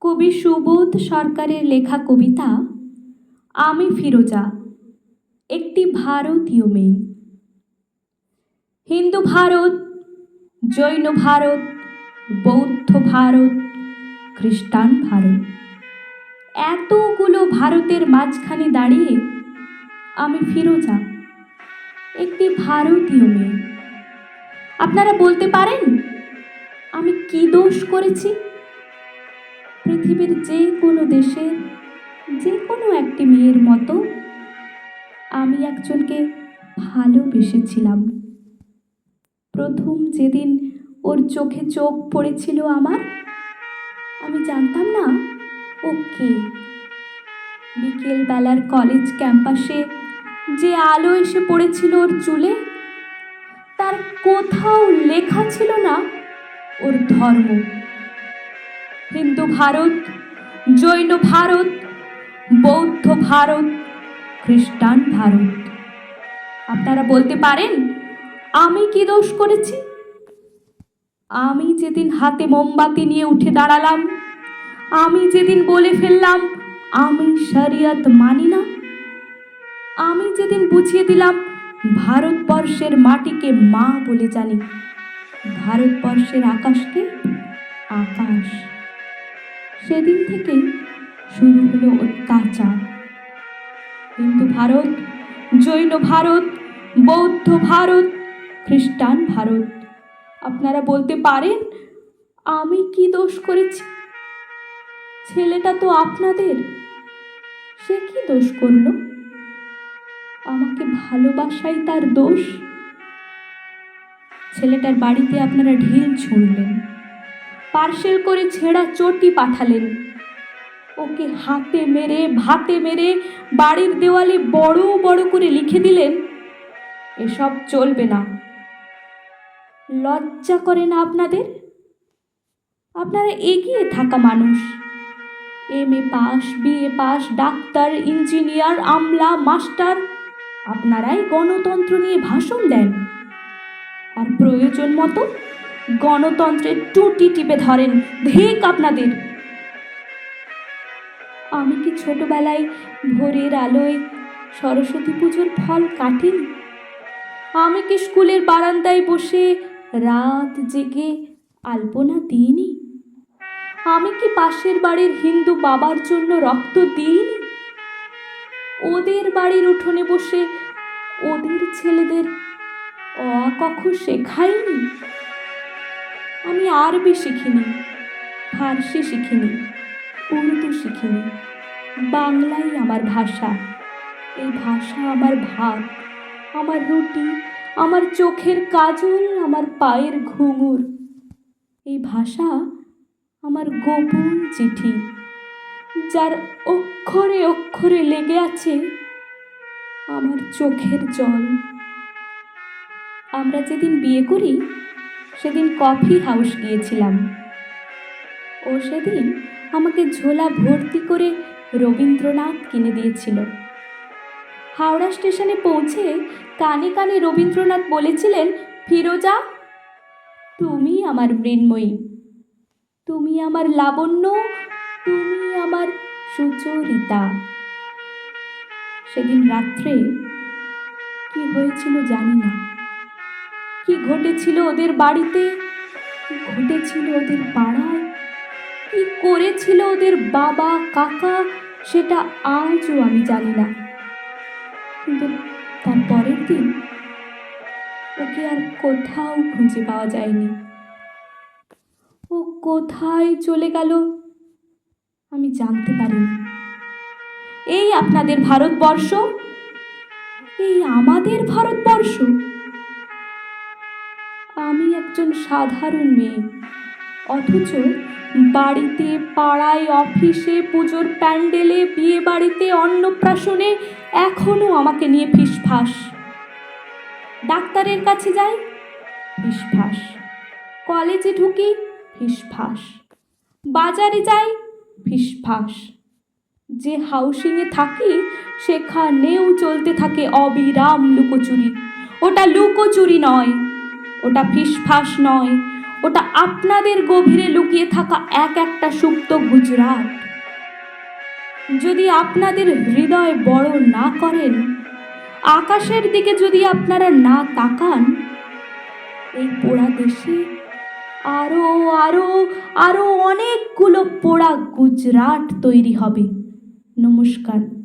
কবি সুবোধ সরকারের লেখা কবিতা আমি ফিরোজা, একটি ভারতীয় মেয়ে। হিন্দু ভারত, জৈন ভারত, বৌদ্ধ ভারত, খ্রিস্টান ভারত, এতগুলো ভারতের মাঝখানে দাঁড়িয়ে আমি ফিরোজা, একটি ভারতীয় মেয়ে। আপনারা বলতে পারেন আমি কি দোষ করেছি? পৃথিবীর যে কোনো দেশের যে কোনো একটি মেয়ের মতো আমি একজনকে ভালোবেসেছিলাম। প্রথম যেদিন ওর চোখে চোখ পড়েছিল আমার, আমি জানতাম না ও কে। বিকেলবেলার কলেজ ক্যাম্পাসে যে আলো এসে পড়েছিল ওর চুলে, তার কোথাও লেখা ছিল না ওর ধর্ম। হিন্দু ভারত, জৈন ভারত, বৌদ্ধ ভারত, খ্রিস্টান ভারত। আপনারা বলতে পারেন আমি কি দোষ করেছি? আমি যেদিন হাতে মোমবাতি নিয়ে উঠে দাঁড়ালাম, আমি যেদিন বলে ফেললাম আমি শরিয়ত মানি না, আমি যেদিন বুঝিয়ে দিলাম ভারতবর্ষের মাটিকে মা বলে জানি, ভারতবর্ষের আকাশকে আকাশ, সেদিন থেকেই শুরু হলো অত্যাচার। হিন্দু ভারত, জৈন ভারত, বৌদ্ধ ভারত, খ্রিস্টান ভারত। আপনারা বলতে পারেন আমি কি দোষ করেছি? ছেলেটা তো আপনাদের, সে কি দোষ করল? আমাকে ভালোবাসাই তার দোষ? ছেলেটার বাড়িতে আপনারা ঢিল ছুঁড়লেন, পার্সেল করে ছেঁড়া চটি পাঠালেন, ওকে হাতে মেরে ভাতে মেরে বাড়ির দেওয়ালে বড় বড় করে লিখে দিলেন এসব চলবে না। লজ্জা করে না আপনাদের? আপনারা এগিয়ে থাকা মানুষ, MA pass, BA pass, doctor, engineer, আমলা, মাস্টার, আপনারাই গণতন্ত্র নিয়ে ভাষণ দেন, আর প্রয়োজন মতো গণতন্ত্রের টুটি টিপে ধরেন। ধিক আপনাদের! আমি কি ছোটবেলায় ভোরের আলোয় সরস্বতী পুজোর ফল কাটিনি? আমি কি স্কুলের বারান্দায় বসে রাত জেগে আলপনা দিইনি? আমি কি পাশের বাড়ির হিন্দু বাবার জন্য রক্ত দিইনি? ওদের বাড়ির উঠোনে বসে ওদের ছেলেদের অ আ ক খ শেখাইনি? আমি আরবি শিখিনি, ফার্সি শিখিনি, উর্দু শিখিনি, বাংলাই আমার ভাষা। এই ভাষা আমার ভাত, আমার রুটি, আমার চোখের কাজল, আমার পায়ের ঘুঙুর। এই ভাষা আমার গোপন চিঠি, যার অক্ষরে অক্ষরে লেগে আছে আমার চোখের জল। আমরা যেদিন বিয়ে করি সেদিন কফি হাউস গিয়েছিলাম। ও সেদিন আমাকে ঝোলা ভর্তি করে রবীন্দ্রনাথ কিনে দিয়েছিল। হাওড়া স্টেশনে পৌঁছে কানে কানে রবীন্দ্রনাথ বলেছিলেন, ফিরোজা, তুমি আমার মৃন্ময়ী, তুমি আমার লাবণ্য, তুমি আমার সুচরিতা। সেদিন রাত্রে কি হয়েছিল জানি না, কি ঘটেছিল ওদের বাড়িতে, কি ঘটেছিল ওদের পাড়ায়, কি করেছিল ওদের বাবা কাকা, সেটা আজও আমি জানি না। কিন্তু তার পরের দিন ওকে আর কোথাও খুঁজে পাওয়া যায়নি। ও কোথায় চলে গেল আমি জানতে পারিনি। এই আপনাদের ভারতবর্ষ, এই আমাদের ভারতবর্ষ। আমি একজন সাধারণ মেয়ে, অথচ বাড়িতে, পাড়ায়, অফিসে, পুজোর প্যান্ডেলে, বিয়ে বাড়িতে, অন্নপ্রাশনে এখনো আমাকে নিয়ে ফিসফাস। ডাক্তারের কাছে যাই, ফিসফাস। কলেজে ঢুকি, ফিসফাস। বাজারে যাই, ফিসফাস। যে হাউসিংয়ে থাকি সেখানেও চলতে থাকে অবিরাম লুকোচুরি। ওটা লুকোচুরি নয়, ওটা ফিসফাস নয়, ওটা আপনাদের গভীরে লুকিয়ে থাকা এক একটা সুপ্ত গুজরাট। যদি আপনাদের হৃদয় বড় না করেন, আকাশের দিকে যদি আপনারা না তাকান, এই পোড়া দেশে আরো আরো আরো অনেকগুলো পোড়া গুজরাট তৈরি হবে। নমস্কার।